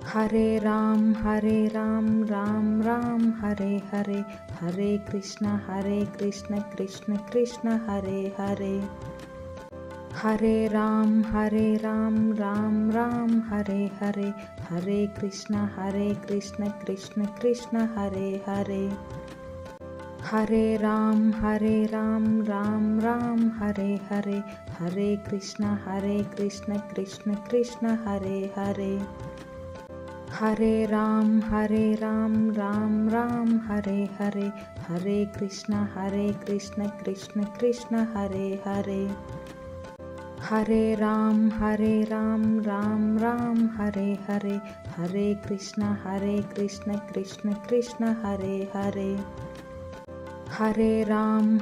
Hare Ram Ram Ram Hare Hare, Hare Krishna Krishna Krishna Hare Hare. Hare Ram Ram Ram Hare Hare, Hare Krishna Krishna Krishna Hare Hare. Hare Ram Ram Ram Hare Hare, Hare Krishna Krishna Krishna Hare Hare. Hare Ram Ram Ram Hare Hare, Hare Krishna Krishna Krishna Hare Hare. Hare Ram Ram Ram Hare Hare, Hare Krishna Krishna Krishna Hare Hare. Hare Ram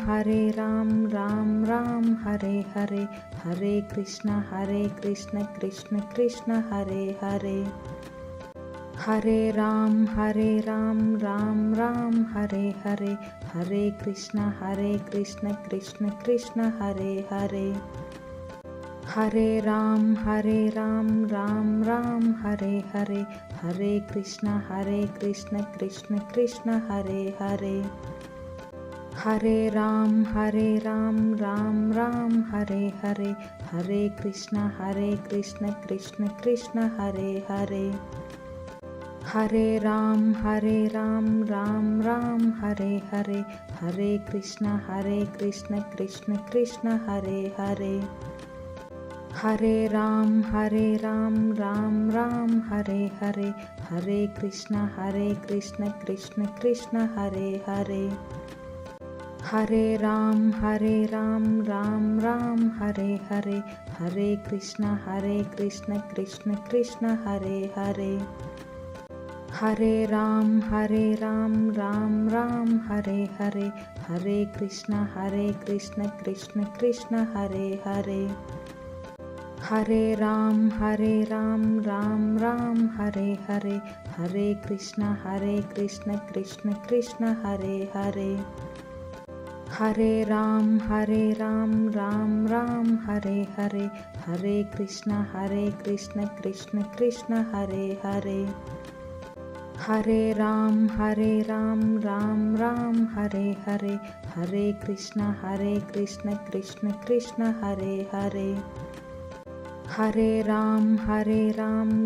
Ram Ram Hare Hare, Hare Krishna Krishna Krishna Hare Hare. Hare Ram Ram Ram Hare Hare, Hare Krishna Krishna Krishna Hare Hare. Hare Ram Ram Ram Hare Hare, Hare Krishna Krishna Krishna Hare Hare. Hare Ram Ram Ram Hare Hare, Hare Krishna Krishna Krishna Hare Hare. Hare Ram Ram Ram Hare Hare, Hare Krishna Krishna Krishna Hare Hare. Hare Ram Ram Ram Hare Hare, Hare Krishna Krishna Krishna Hare Hare. Hare Ram Ram Ram Hare Hare, Hare Krishna Krishna Krishna Hare Hare. Hare Ram Ram Ram Hare Hare, Hare Krishna Krishna Krishna Hare Hare. Hare Ram Ram Ram Hare Hare, Hare Krishna Krishna Krishna Hare Hare. Hare Ram Ram Ram Hare Hare, Hare Krishna Krishna Krishna Hare Hare. Hare Ram Ram Ram Hare Hare, Hare Krishna Krishna Krishna Hare Hare. Hare Ram Ram Ram Hare Hare, Hare Krishna Krishna Krishna Hare Hare. Hare Ram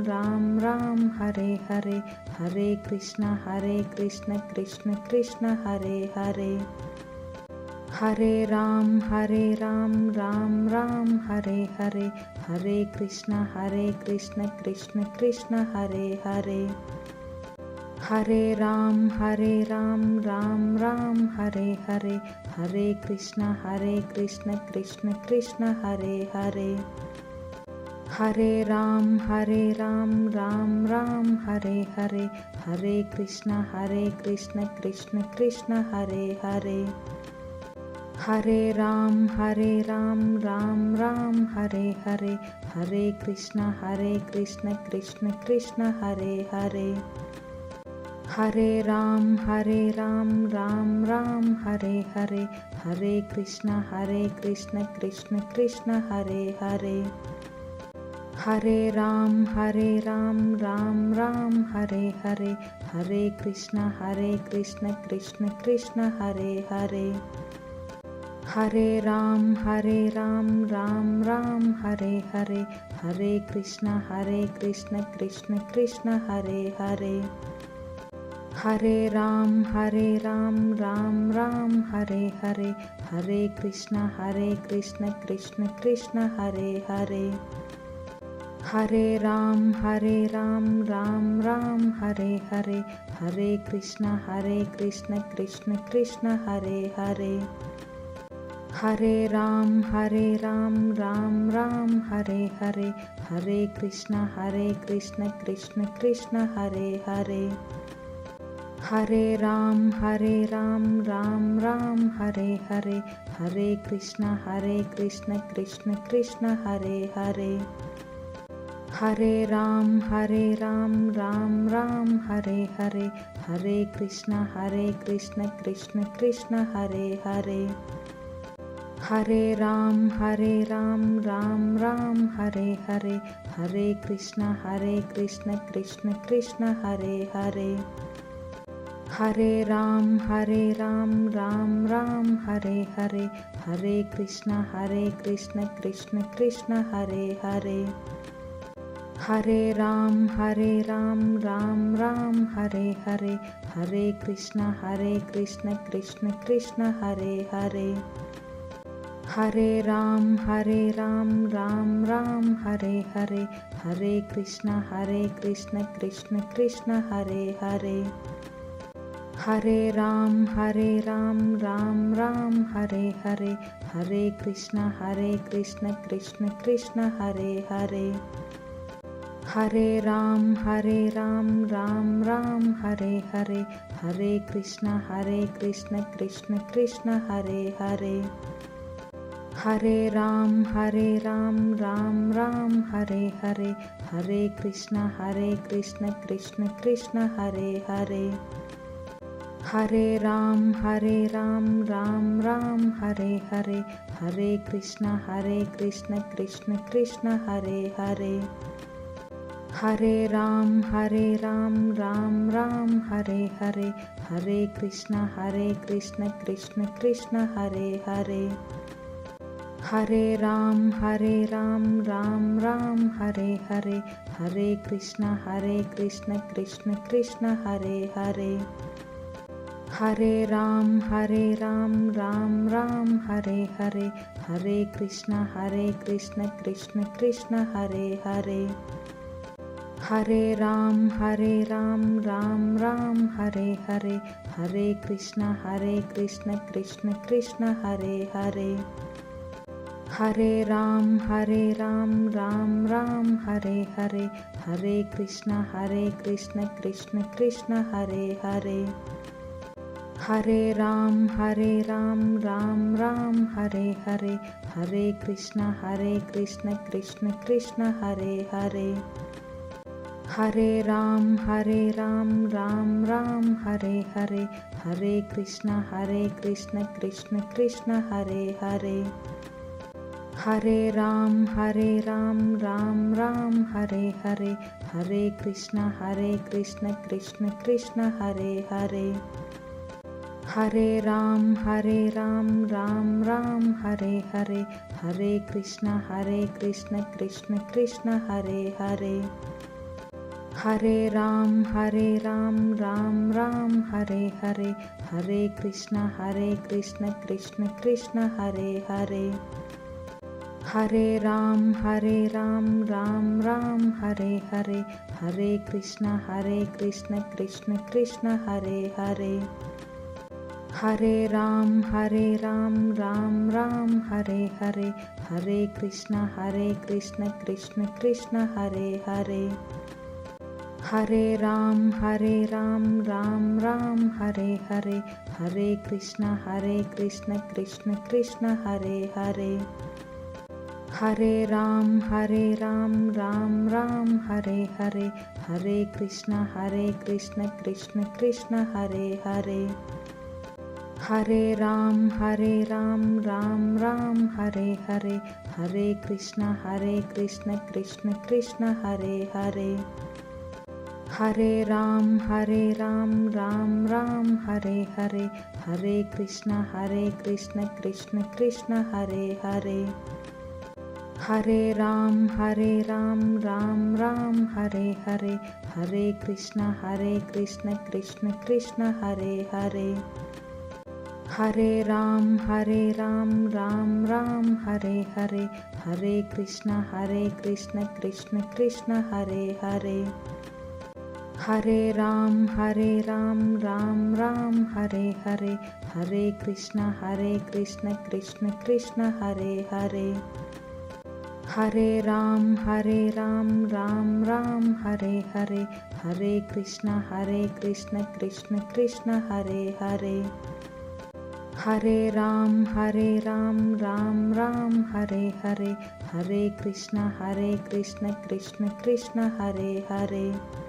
Ram Ram Hare Hare, Hare Krishna Krishna Krishna Hare Hare. Hare Ram Ram Ram Hare Hare, Hare Krishna Krishna Krishna Hare Hare. Hare Ram Ram Ram Hare Hare, Hare Krishna Krishna Krishna Hare Hare. Hare Ram Ram Ram Hare Hare, Hare Krishna Krishna Krishna Hare Hare. Hare Ram Ram Ram Hare Hare, Hare Krishna Krishna Krishna Hare Hare. Hare Ram Ram Ram Hare Hare, Hare Krishna Krishna Krishna Hare Hare. Hare Ram Ram Ram Hare Hare, Hare Krishna Krishna Krishna Hare Hare. Hare Ram Ram Ram Hare Hare, Hare Krishna Krishna Krishna Hare Hare. Hare Ram Ram Ram Hare Hare, Hare Krishna Krishna Krishna Hare Hare. Hare Ram Ram Ram Hare Hare, Hare Krishna Krishna Krishna Hare Hare. Hare Ram Ram Ram Hare Hare, Hare Krishna Krishna Krishna Hare Hare. Hare Ram Ram Ram Hare Hare, Hare Krishna Krishna Krishna Hare Hare. Hare Ram Ram Ram Hare Hare, Hare Krishna Krishna Krishna Hare Hare. Hare Ram Ram Ram Hare Hare, Hare Krishna Krishna Krishna Hare Hare. Hare Ram Ram Ram Hare Hare, Hare Krishna Krishna Krishna Hare Hare. Hare Ram Ram Ram Hare Hare, Hare Krishna Krishna Krishna Hare Hare. Hare Ram Ram Ram Hare Hare, Hare Krishna Krishna Krishna Hare Hare. Hare Ram Ram Ram Hare Hare, Hare Krishna Krishna Krishna Hare Hare. Hare Ram Ram Ram Hare Hare, Hare Krishna Krishna Krishna Hare Hare. Hare Ram Ram Ram Hare Hare, Hare Krishna Krishna Krishna Hare Hare. Hare Ram Ram Ram Hare Hare, Hare Krishna Krishna Krishna Hare Hare. Hare Ram Ram Ram Hare Hare, Hare Krishna Krishna Krishna Hare Hare. Hare Ram Ram Ram Hare Hare, Hare Krishna Krishna Krishna Hare Hare. Hare Ram Ram Ram Hare Hare, Hare Krishna Krishna Krishna Hare Hare. Hare Ram Ram Ram Hare Hare, Hare Krishna Krishna Krishna Hare Hare. Hare Ram Ram Ram Hare Hare, Hare Krishna Krishna Krishna Hare Hare. Hare Ram Ram Ram Hare Hare, Hare Krishna Krishna Krishna Hare Hare. Hare Ram Ram Ram Hare Hare, Hare Krishna Krishna Krishna Hare Hare. Hare Ram Ram Ram Hare Hare, Hare Krishna Krishna Krishna Hare Hare. Hare Ram Ram Ram Hare Hare, Hare Krishna Krishna Krishna Hare Hare. Hare Ram Ram Ram Hare Hare, Hare Krishna Krishna Krishna Hare Hare. Hare Ram Ram Ram Hare Hare, Hare Krishna Krishna Krishna Hare Hare. Hare Ram Ram Ram Hare Hare, Hare Krishna Krishna Krishna Hare Hare. Hare Ram Ram Ram Hare Hare, Hare Krishna Krishna Krishna Hare Hare. Hare Ram Ram Ram Hare Hare, Hare Krishna Krishna Krishna Hare Hare. Hare Ram Ram Ram Hare Hare, Hare Krishna Krishna Krishna Hare Hare. Hare Ram Ram Ram Hare Hare, Hare Krishna Krishna Krishna Hare Hare. Hare Ram Ram Ram Hare Hare, Hare Krishna Krishna Krishna Hare Hare. Hare Ram Ram Ram Hare Hare, Hare Krishna Krishna Krishna Hare Hare. Hare Ram Ram Ram Hare Hare, Hare Krishna Krishna Krishna Hare Hare. Hare Ram Ram Ram Hare Hare, Hare Krishna Krishna Krishna Hare Hare.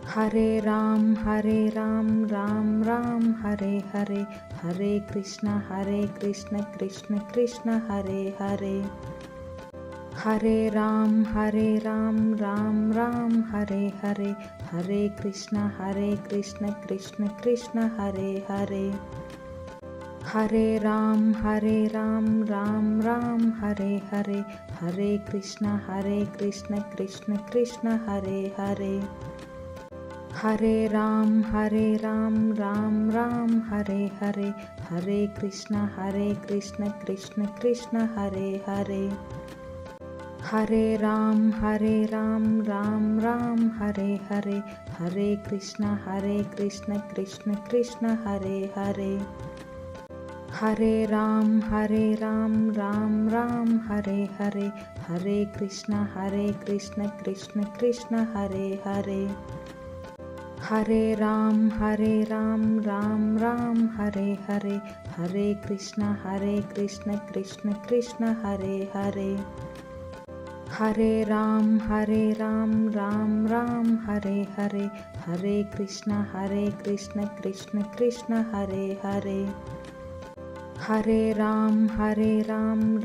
Hare Ram Ram Ram Hare Hare, Hare Krishna Krishna Krishna Hare Hare. Hare Ram Ram Ram Hare Hare, Hare Krishna Krishna Krishna Hare Hare. Hare Ram Ram Ram Hare Hare, Hare Krishna Krishna Krishna Hare Hare. Hare Ram Ram Ram Hare Hare, Hare Krishna Krishna Krishna Hare Hare. Hare Ram Ram Ram Hare Hare, Hare Krishna Krishna Krishna Hare Hare. Hare Ram Ram Ram Hare Hare, Hare Krishna Krishna Krishna Hare Hare. Hare Ram Ram Ram Hare Hare, Hare Krishna Krishna Krishna Hare Hare. Hare Ram Ram Ram Hare Hare, Hare Krishna Krishna Krishna Hare Hare. Hare Ram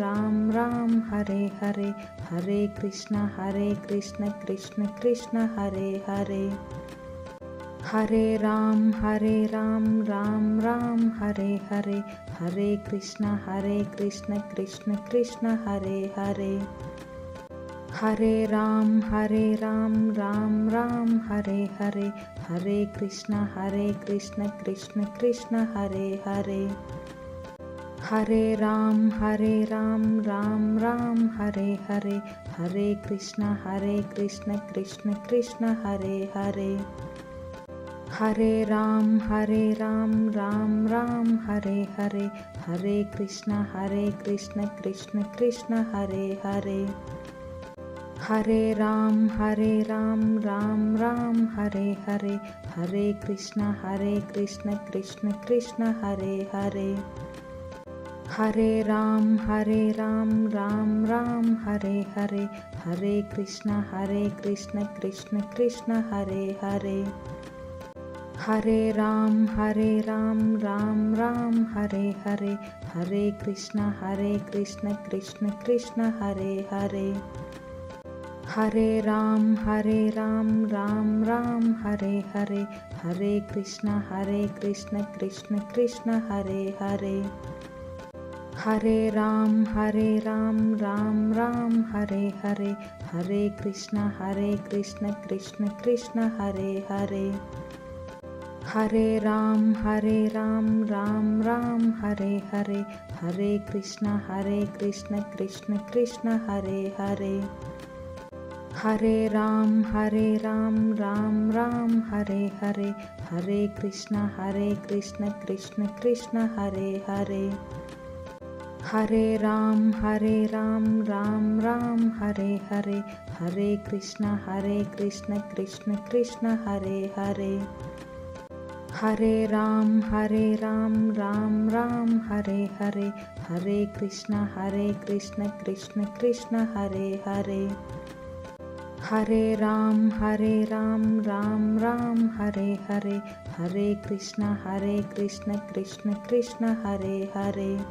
Ram Ram Hare Hare, Hare Krishna Krishna Krishna Hare Hare. Hare Ram Ram Ram Hare Hare, Hare Krishna Krishna Krishna Hare Hare. Hare Ram Ram Ram Hare Hare, Hare Krishna Krishna Krishna Hare Hare. Hare Ram Ram Ram Hare Hare, Hare Krishna Krishna Krishna Hare Hare. Hare Ram Ram Ram Hare Hare, Hare Krishna Krishna Krishna Hare Hare. Hare Ram Ram Ram Hare Hare, Hare Krishna Krishna Krishna Hare Hare. Hare Ram Ram Ram Hare Hare, Hare Krishna Krishna Krishna Hare Hare. Hare Ram Ram Ram Hare Hare, Hare Krishna Krishna Krishna Hare Hare. Hare Ram Ram Ram Hare Hare, Hare Krishna Krishna Krishna Hare Hare. Hare Ram Ram Ram Hare Hare, Hare Krishna Krishna Krishna Hare Hare. Hare Ram Ram Ram Hare Hare, Hare Krishna Krishna Krishna Hare Hare. Hare Ram Ram Ram Hare Hare, Hare Krishna Krishna Krishna Hare Hare. Hare Ram Ram Ram Hare Hare, Hare Krishna Krishna Krishna Hare Hare. Hare Ram Ram Ram Hare Hare, Hare Krishna Krishna Krishna Hare Hare. Hare Ram Ram Ram Hare Hare, Hare Krishna Krishna Krishna Hare Hare. Hare Ram Ram Ram Hare Hare, Hare Krishna Krishna Krishna Hare Hare.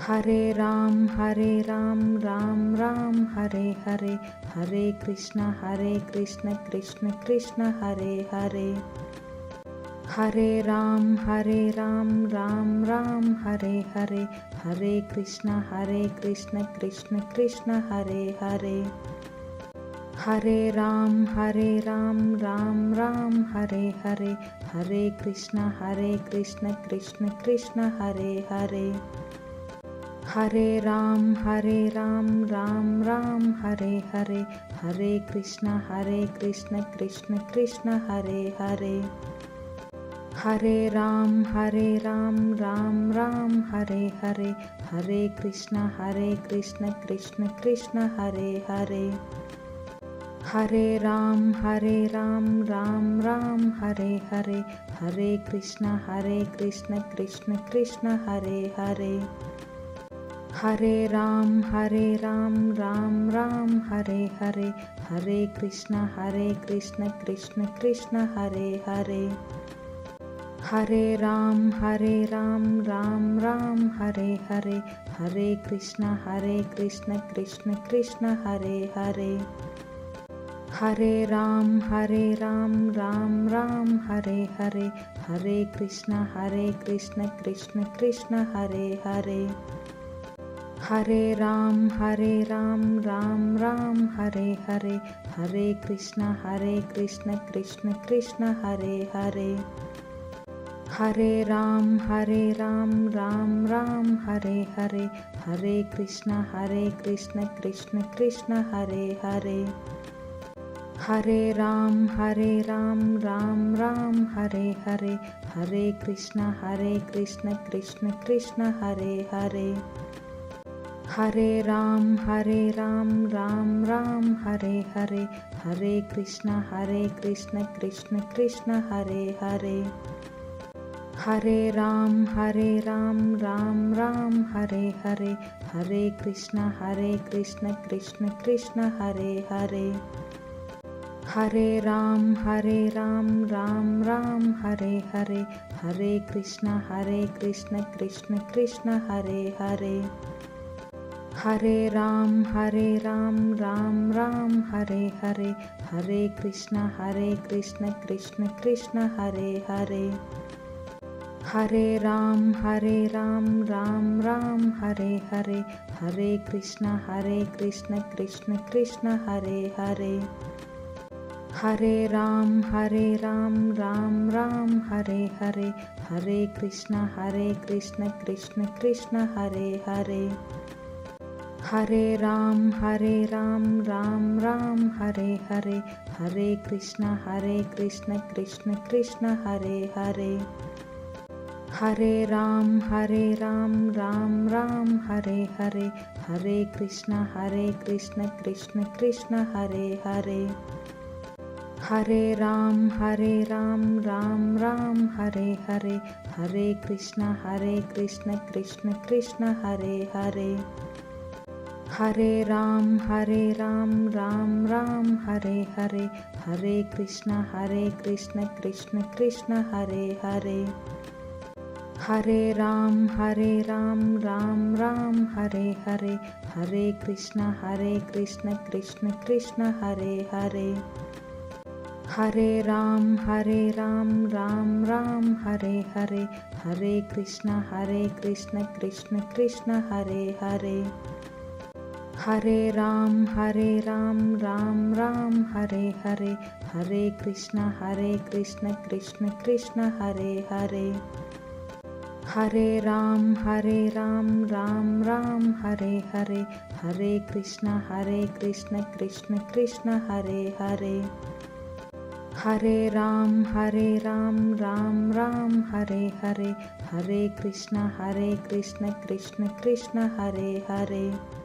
Hare Ram Ram Ram Hare Hare, Hare Krishna Krishna Krishna Hare Hare. Hare Ram Ram Ram Hare Hare, Hare Krishna Krishna Krishna Hare Hare. Hare Ram Ram Ram Hare Hare, Hare Krishna Krishna Krishna Hare Hare. Hare Ram Ram Ram Hare Hare, Hare Krishna Krishna Krishna Hare Hare. Hare Ram Ram Ram Hare Hare, Hare Krishna Krishna Krishna Hare Hare. Hare Ram Ram Ram Hare Hare, Hare Krishna Krishna Krishna Hare Hare. Hare Ram Ram Ram Hare Hare, Hare Krishna Krishna Krishna Hare Hare. Hare Ram Ram Ram Hare Hare, Hare Krishna Krishna Krishna Hare Hare. Hare Ram Ram Hare Hare, Hare Krishna Krishna Krishna Hare Hare. Hare Ram Ram Hare Hare, Hare Krishna Krishna Krishna Hare Hare. Hare Ram Ram Hare Hare, Hare Krishna Krishna Krishna Hare Hare. Hare Ram Ram Hare Hare, Hare Krishna Krishna Krishna Hare Hare. Hare Ram Ram Hare Hare, Hare Krishna Krishna Krishna Hare Hare. Hare Ram Ram Hare Hare, Hare Krishna Krishna Krishna Hare Hare. Hare Ram Ram Hare Hare, Hare Krishna Krishna Krishna Hare Hare. Hare Ram Ram Hare Hare, Hare Krishna Krishna Krishna Hare Hare. Hare Ram Ram Hare Hare, Hare Krishna Krishna Krishna Hare Hare. Hare Ram Ram Hare Hare, Hare Krishna Krishna Krishna Hare Hare. Hare Ram Ram Hare Hare, Hare Krishna Krishna Krishna Hare Hare. Hare Ram Ram Hare Hare, Hare Krishna Krishna Krishna Hare Hare. Hare Ram Ram Hare Hare, Hare Krishna Krishna Krishna Hare Hare. Hare Ram Ram Hare Hare, Hare Krishna Krishna Krishna Hare Hare. Hare Ram Ram Hare Hare, Hare Krishna Krishna Krishna Hare Hare. Hare Ram Ram Hare Hare, Hare Krishna Krishna Krishna Hare Hare. Hare Ram Ram Hare Hare, Hare Krishna Krishna Krishna Hare Hare. Hare Ram Ram Hare Hare, Hare Krishna Krishna Krishna Hare Hare.